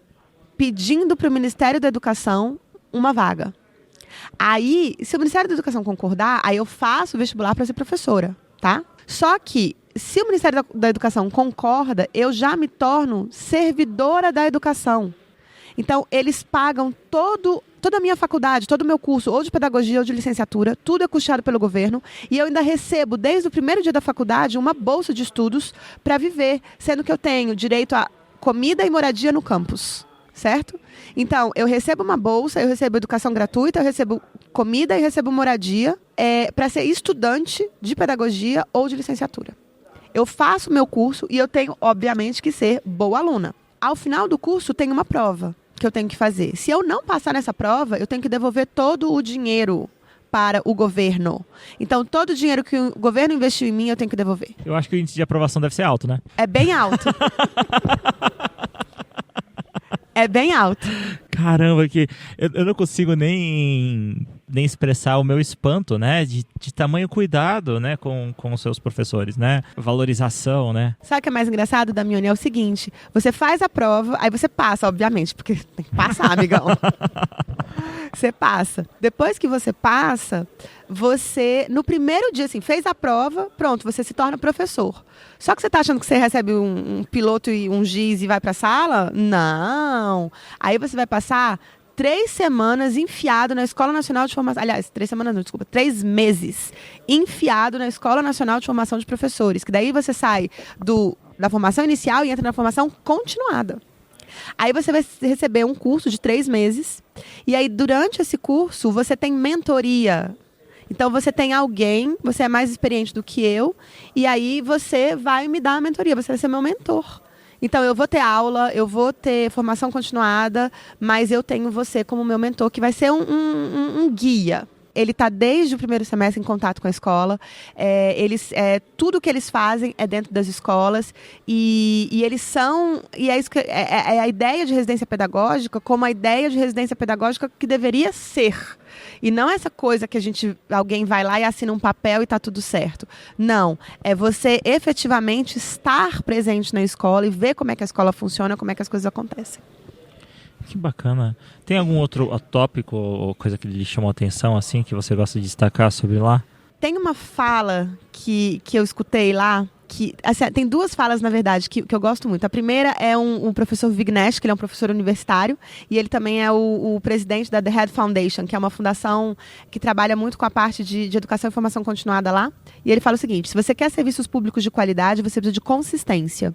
pedindo para o Ministério da Educação uma vaga. Aí, se o Ministério da Educação concordar, aí eu faço o vestibular para ser professora, tá? Só que, se o Ministério da Educação concorda, eu já me torno servidora da educação. Então, eles pagam toda a minha faculdade, todo o meu curso, ou de pedagogia ou de licenciatura, tudo é custeado pelo governo, e eu ainda recebo, desde o primeiro dia da faculdade, uma bolsa de estudos para viver, sendo que eu tenho direito a comida e moradia no campus, certo? Então, eu recebo uma bolsa, eu recebo educação gratuita, eu recebo comida e recebo moradia para ser estudante de pedagogia ou de licenciatura. Eu faço o meu curso e eu tenho, obviamente, que ser boa aluna. Ao final do curso, tem uma prova que eu tenho que fazer. Se eu não passar nessa prova, eu tenho que devolver todo o dinheiro para o governo. Então, todo o dinheiro que o governo investiu em mim, eu tenho que devolver. Eu acho que o índice de aprovação deve ser alto, né? É bem alto. É bem alto. Caramba, que eu não consigo nem expressar o meu espanto, né? De tamanho cuidado, né? Com os seus professores, né? Valorização, né? Sabe o que é mais engraçado, Damione? É o seguinte, você faz a prova, aí você passa, obviamente, porque tem que passar, amigão. Você passa. Depois que você passa, você, no primeiro dia, assim, fez a prova, pronto, você se torna professor. Só que você tá achando que você recebe um piloto e um giz e vai pra sala? Não. Aí você vai passar 3 semanas enfiado na Escola Nacional de Formação... Aliás, 3 semanas não, desculpa. 3 meses enfiado na Escola Nacional de Formação de Professores. Que daí você sai da formação inicial e entra na formação continuada. Aí você vai receber um curso de 3 meses. E aí, durante esse curso, você tem mentoria. Então, você tem alguém, você é mais experiente do que eu, e aí você vai me dar a mentoria, você vai ser meu mentor. Então, eu vou ter aula, eu vou ter formação continuada, mas eu tenho você como meu mentor, que vai ser um guia. Ele está desde o primeiro semestre em contato com a escola. Tudo que eles fazem é dentro das escolas. E eles são... E é isso que é a ideia de residência pedagógica como a ideia de residência pedagógica que deveria ser. E não essa coisa que alguém vai lá e assina um papel e está tudo certo. Não. É você efetivamente estar presente na escola e ver como é que a escola funciona, como é que as coisas acontecem. Que bacana. Tem algum outro tópico ou coisa que lhe chamou a atenção, assim, que você gosta de destacar sobre lá? Tem uma fala que eu escutei lá, que, assim, tem duas falas, na verdade, que eu gosto muito. A primeira é um professor Vignesh, que ele é um professor universitário, e ele também é o presidente da The Head Foundation, que é uma fundação que trabalha muito com a parte de educação e formação continuada lá. E ele fala o seguinte: se você quer serviços públicos de qualidade, você precisa de consistência.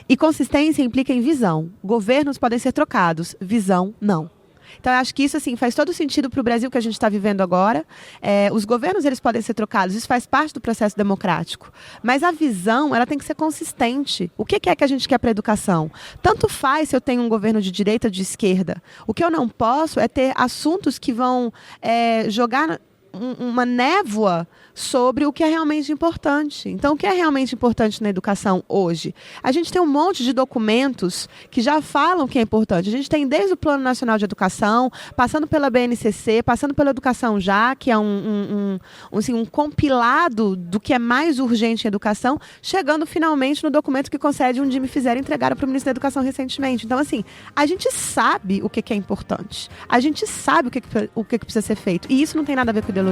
E consistência implica em visão. Governos podem ser trocados, visão não. Então, eu acho que isso, assim, faz todo sentido para o Brasil que a gente está vivendo agora. Os governos, eles podem ser trocados, isso faz parte do processo democrático. Mas a visão, ela tem que ser consistente. O que é que a gente quer para a educação? Tanto faz se eu tenho um governo de direita ou de esquerda. O que eu não posso é ter assuntos que vão jogar uma névoa sobre o que é realmente importante. Então, o que é realmente importante na educação hoje? A gente tem um monte de documentos que já falam que é importante. A gente tem desde o Plano Nacional de Educação, passando pela BNCC, passando pela Educação Já, que é um compilado do que é mais urgente em educação, chegando finalmente no documento que concede um Dime Fizer entregaram para o Ministro da Educação recentemente. Então, assim, a gente sabe o que é importante. A gente sabe o que precisa ser feito. E isso não tem nada a ver com ideologia.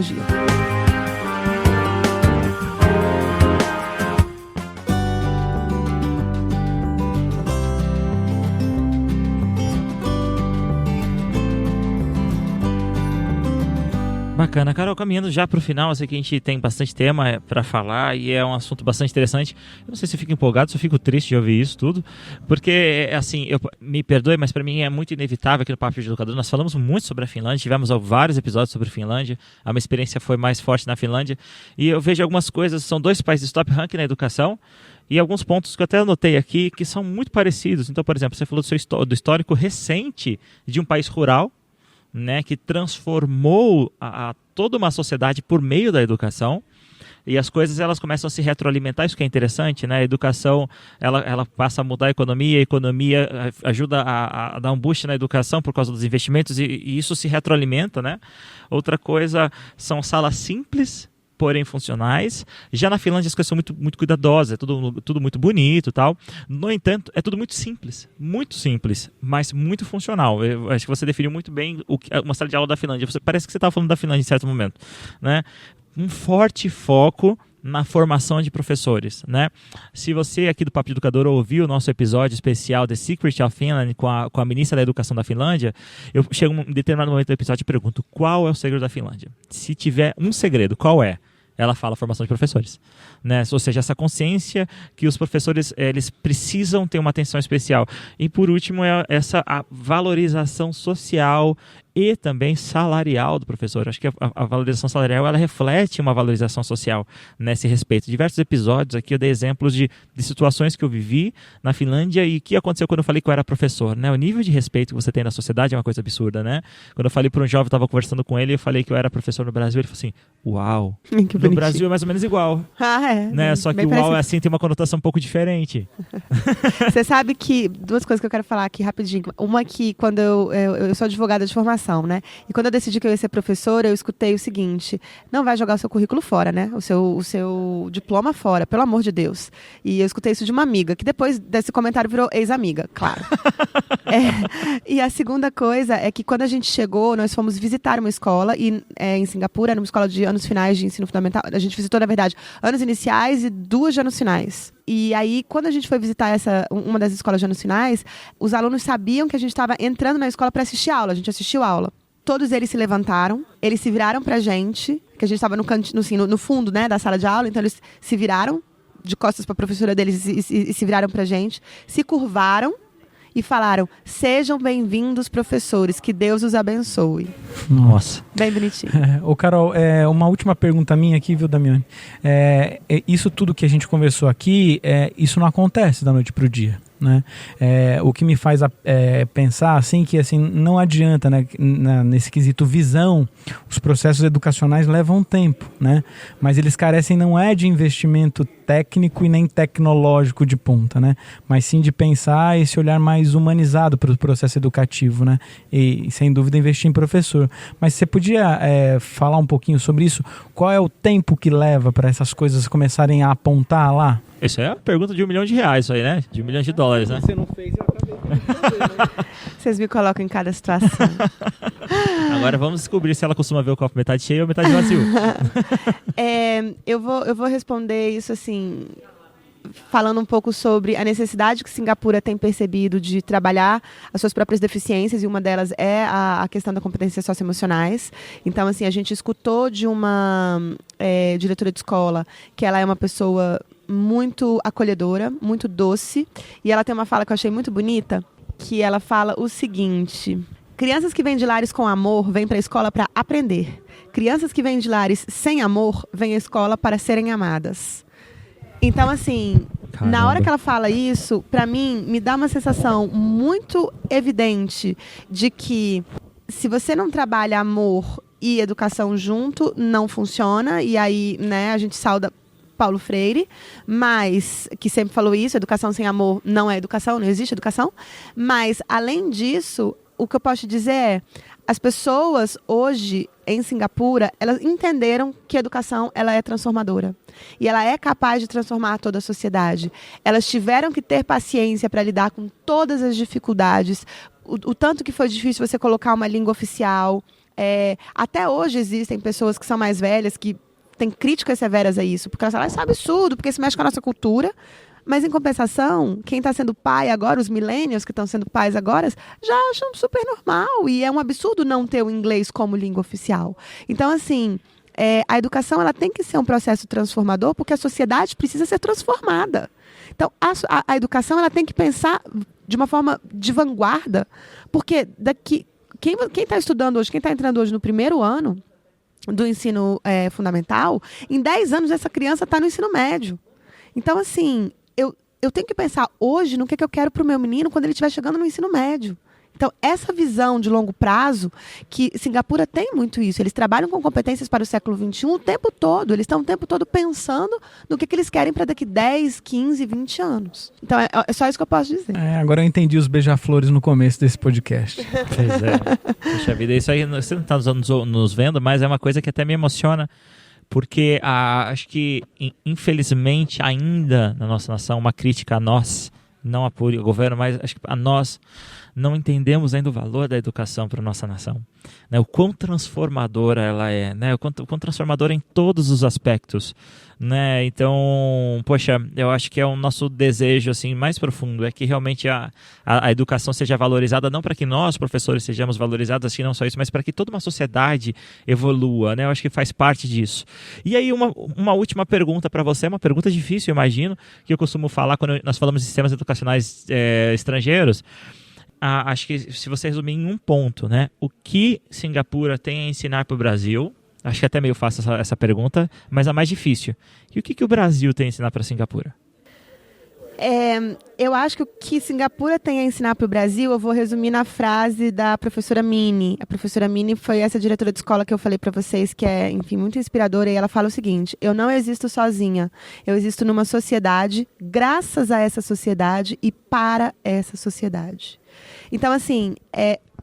Bacana, Carol, caminhando já para o final, eu sei que a gente tem bastante tema para falar e é um assunto bastante interessante. Eu não sei se eu fico empolgado, se eu fico triste de ouvir isso tudo, porque, assim, me perdoe, mas para mim é muito inevitável aqui no Papo de Educador. Nós falamos muito sobre a Finlândia, tivemos vários episódios sobre a Finlândia, a minha experiência foi mais forte na Finlândia, e eu vejo algumas coisas, são 2 países top ranking na educação, e alguns pontos que eu até anotei aqui que são muito parecidos. Então, por exemplo, você falou do histórico recente de um país rural, né, que transformou toda uma sociedade por meio da educação, e as coisas elas começam a se retroalimentar. Isso que é interessante, né? A educação ela passa a mudar a economia ajuda a dar um boost na educação por causa dos investimentos, e isso se retroalimenta, né? Outra coisa são salas simples, porém funcionais. Já na Finlândia as coisas são muito cuidadosas, é tudo muito bonito e tal. No entanto, é tudo muito simples, mas muito funcional. Eu acho que você definiu muito bem uma sala de aula da Finlândia. Parece que você estava falando da Finlândia em certo momento, né? Um forte foco na formação de professores, né? Se você aqui do Papo de Educador ouviu o nosso episódio especial The Secret of Finland com a ministra da Educação da Finlândia, eu chego em um determinado momento do episódio e pergunto: qual é o segredo da Finlândia? Se tiver um segredo, qual é? Ela fala formação de professores, né? Ou seja, essa consciência que os professores eles precisam ter uma atenção especial. E por último, a valorização social e também salarial do professor. Acho que a valorização salarial ela reflete uma valorização social nesse respeito. Diversos episódios aqui eu dei exemplos de situações que eu vivi na Finlândia e o que aconteceu quando eu falei que eu era professor, né? O nível de respeito que você tem na sociedade é uma coisa absurda, né? Quando eu falei para um jovem, eu estava conversando com ele, eu falei que eu era professor no Brasil, ele falou assim: uau, no Brasil é mais ou menos igual. Né? Só que o uau assim tem uma conotação um pouco diferente. Você sabe que, 2 coisas que eu quero falar aqui rapidinho. Uma que quando eu sou advogada de formação, né? E quando eu decidi que eu ia ser professora, eu escutei o seguinte: não vai jogar o seu currículo fora, né? O seu diploma fora, pelo amor de Deus. E eu escutei isso de uma amiga, que depois desse comentário virou ex-amiga, claro. E a segunda coisa é que quando a gente chegou, nós fomos visitar uma escola em Singapura, era uma escola de anos finais de ensino fundamental. A gente visitou, na verdade, anos iniciais e 2 de anos finais. E aí, quando a gente foi visitar uma das escolas de anos finais, os alunos sabiam que a gente estava entrando na escola para assistir aula. A gente assistiu aula. Todos eles se levantaram, eles se viraram pra gente, que a gente estava no fundo, né, da sala de aula, então eles se viraram de costas para a professora deles e se viraram pra gente, se curvaram e falaram: sejam bem-vindos, professores, que Deus os abençoe. Nossa. Bem bonitinho. Ô Carol, uma última pergunta minha aqui, viu, Damiani? Isso tudo que a gente conversou aqui, isso não acontece da noite pro dia, né? O que me faz pensar assim, que assim, não adianta, né, nesse quesito visão, os processos educacionais levam tempo, né? Mas eles carecem não de investimento técnico e nem tecnológico de ponta, né? Mas sim de pensar esse olhar mais humanizado para o processo educativo, né? E sem dúvida investir em professor. Mas você podia falar um pouquinho sobre isso? Qual é o tempo que leva para essas coisas começarem a apontar lá? Isso é a pergunta de R$1 milhão, isso aí, né? De $1 milhão, né? Você não fez, eu acabei de fazer, né? Vocês me colocam em cada situação. Agora vamos descobrir se ela costuma ver o copo metade cheio ou metade vazio. Eu vou responder isso assim, falando um pouco sobre a necessidade que Singapura tem percebido de trabalhar as suas próprias deficiências, e uma delas é a questão da competências socioemocionais. Então, assim, a gente escutou de uma diretora de escola que ela é uma pessoa muito acolhedora, muito doce, e ela tem uma fala que eu achei muito bonita, que ela fala o seguinte: crianças que vêm de lares com amor vêm para a escola para aprender. Crianças que vêm de lares sem amor vêm à escola para serem amadas. Então, assim, Caramba. Na hora que ela fala isso, para mim, me dá uma sensação muito evidente de que se você não trabalha amor e educação junto, não funciona. E aí, né, a gente sauda Paulo Freire, mas que sempre falou isso: educação sem amor não é educação, não existe educação. Mas, além disso, o que eu posso te dizer é: as pessoas hoje em Singapura, elas entenderam que a educação ela é transformadora. E ela é capaz de transformar toda a sociedade. Elas tiveram que ter paciência para lidar com todas as dificuldades. O tanto que foi difícil você colocar uma língua oficial. Até hoje existem pessoas que são mais velhas que têm críticas severas a isso, porque elas falam: isso é absurdo, porque isso mexe com a nossa cultura. Mas, em compensação, quem está sendo pai agora, os millennials que estão sendo pais agora, já acham super normal. E é um absurdo não ter o inglês como língua oficial. Então, assim, a educação ela tem que ser um processo transformador, porque a sociedade precisa ser transformada. Então, a educação ela tem que pensar de uma forma de vanguarda, porque quem está estudando hoje, quem está entrando hoje no primeiro ano do ensino fundamental, em 10 anos essa criança está no ensino médio. Então, assim, eu tenho que pensar hoje no que eu quero para o meu menino quando ele estiver chegando no ensino médio. Então, essa visão de longo prazo, que Singapura tem muito isso. Eles trabalham com competências para o século XXI o tempo todo. Eles estão o tempo todo pensando no que eles querem para daqui 10, 15, 20 anos. Então, é só isso que eu posso dizer. Agora eu entendi os beija-flores no começo desse podcast. Pois é. Puxa vida, isso aí você não está nos vendo, mas é uma coisa que até me emociona. Porque acho que, infelizmente, ainda na nossa nação, uma crítica a nós, não a o governo, mas acho que a nós, não entendemos ainda o valor da educação para a nossa nação. Né? O quão transformadora ela é, né? O quão transformadora em todos os aspectos. Né? Então, poxa, eu acho que é o nosso desejo assim, mais profundo, é que realmente a educação seja valorizada, não para que nós, professores, sejamos valorizados, assim, não só isso, mas para que toda uma sociedade evolua, né? Eu acho que faz parte disso. E aí, uma última pergunta para você, uma pergunta difícil, eu imagino, que eu costumo falar quando nós falamos de sistemas educacionais estrangeiros. Acho que se você resumir em um ponto, né? O que Singapura tem a ensinar para o Brasil? Acho que é até meio fácil essa pergunta, mas a mais difícil. E o que o Brasil tem a ensinar para Singapura? Eu acho que o que Singapura tem a ensinar para o Brasil, eu vou resumir na frase da professora Mini. A professora Mini foi essa diretora de escola que eu falei para vocês, que é, enfim, muito inspiradora, e ela fala o seguinte: eu não existo sozinha, eu existo numa sociedade, graças a essa sociedade e para essa sociedade. Então, assim,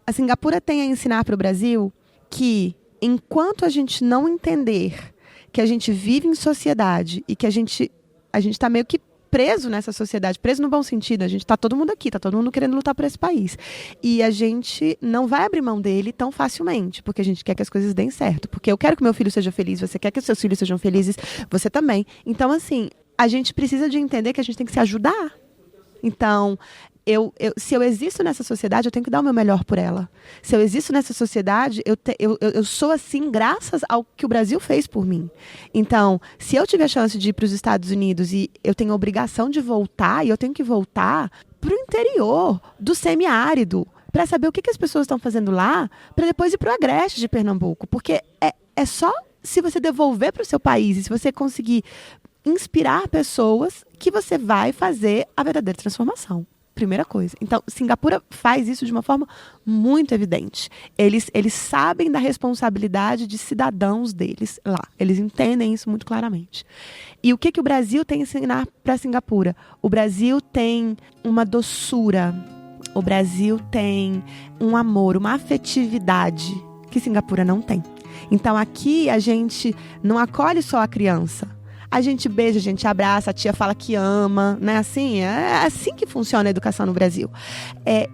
a Singapura tem a ensinar para o Brasil que, enquanto a gente não entender que a gente vive em sociedade e que a gente está meio que preso nessa sociedade, preso no bom sentido, a gente está todo mundo aqui, está todo mundo querendo lutar por esse país. E a gente não vai abrir mão dele tão facilmente, porque a gente quer que as coisas deem certo. Porque eu quero que meu filho seja feliz, você quer que os seus filhos sejam felizes, você também. Então, assim, a gente precisa de entender que a gente tem que se ajudar. Então, se eu existo nessa sociedade, eu tenho que dar o meu melhor por ela. Se eu existo nessa sociedade, eu sou assim graças ao que o Brasil fez por mim. Então, se eu tiver a chance de ir para os Estados Unidos e eu tenho a obrigação de voltar, e eu tenho que voltar para o interior do semiárido, para saber o que as pessoas estão fazendo lá, para depois ir para o agreste de Pernambuco. Porque é só se você devolver para o seu país e se você conseguir inspirar pessoas que você vai fazer a verdadeira transformação. Primeira coisa. Então, Singapura faz isso de uma forma muito evidente. Eles sabem da responsabilidade de cidadãos deles lá. Eles entendem isso muito claramente. E o que o Brasil tem a ensinar para Singapura? O Brasil tem uma doçura. O Brasil tem um amor, uma afetividade que Singapura não tem. Então, aqui a gente não acolhe só a criança. a gente beija, a gente abraça, a tia fala que ama, né? Assim, é assim que funciona a educação no Brasil.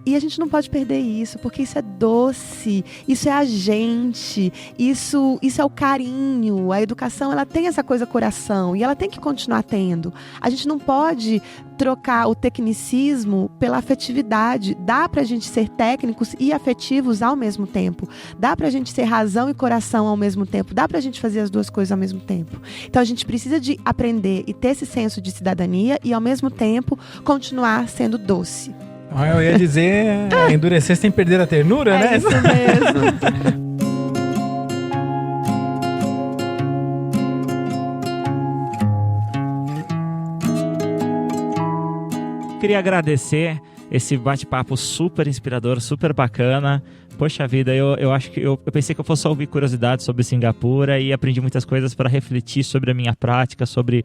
E a gente não pode perder isso, porque isso é doce, isso é a gente, isso é o carinho. A educação, ela tem essa coisa coração e ela tem que continuar tendo. A gente não pode trocar o tecnicismo pela afetividade. Dá pra gente ser técnicos e afetivos ao mesmo tempo. Dá pra gente ser razão e coração ao mesmo tempo. Dá pra gente fazer as duas coisas ao mesmo tempo. Então a gente precisa de aprender e ter esse senso de cidadania e ao mesmo tempo continuar sendo doce. Eu ia dizer, endurecer sem perder a ternura, né? É isso mesmo. Queria agradecer esse bate-papo super inspirador, super bacana. Poxa vida, eu acho que eu pensei que eu fosse só ouvir curiosidades sobre Singapura e aprendi muitas coisas para refletir sobre a minha prática, sobre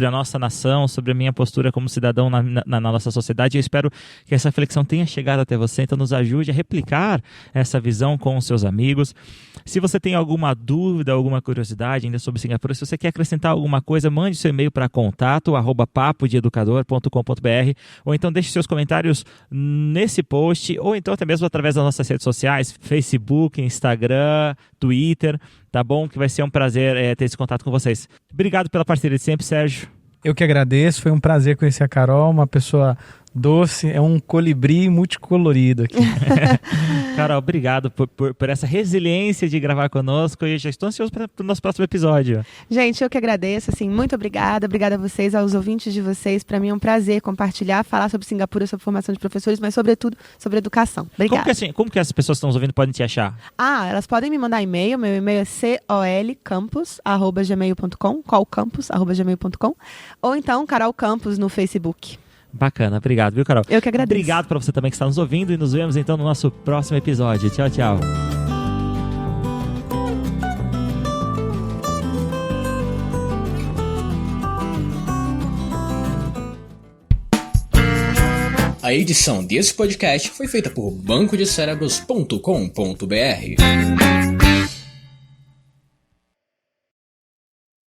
a nossa nação, sobre a minha postura como cidadão na nossa sociedade. Eu espero que essa reflexão tenha chegado até você, então nos ajude a replicar essa visão com os seus amigos. Se você tem alguma dúvida, alguma curiosidade ainda sobre Singapura, se você quer acrescentar alguma coisa, mande seu e-mail para contato@papodeeducador.com.br ou então deixe seus comentários nesse post ou então até mesmo através das nossas redes sociais, Facebook, Instagram, Twitter, tá bom? Que vai ser um prazer ter esse contato com vocês. Obrigado pela parceria de sempre, Sérgio. Eu que agradeço, foi um prazer conhecer a Carol, uma pessoa doce, é um colibri multicolorido aqui. Carol, obrigado por essa resiliência de gravar conosco e já estou ansioso para o nosso próximo episódio. Gente, eu que agradeço, assim, muito obrigada a vocês, aos ouvintes de vocês. Para mim é um prazer compartilhar, falar sobre Singapura, sobre formação de professores, mas sobretudo sobre educação. Obrigada. Como que as pessoas que estão nos ouvindo podem te achar? Elas podem me mandar e-mail, meu e-mail é colcampus@gmail.com, colcampus@gmail.com, ou então Carol Campos no Facebook. Bacana, obrigado, viu, Carol? Eu que agradeço. Obrigado para você também que está nos ouvindo e nos vemos então no nosso próximo episódio. Tchau, tchau. A edição desse podcast foi feita por bancodecerebros.com.br.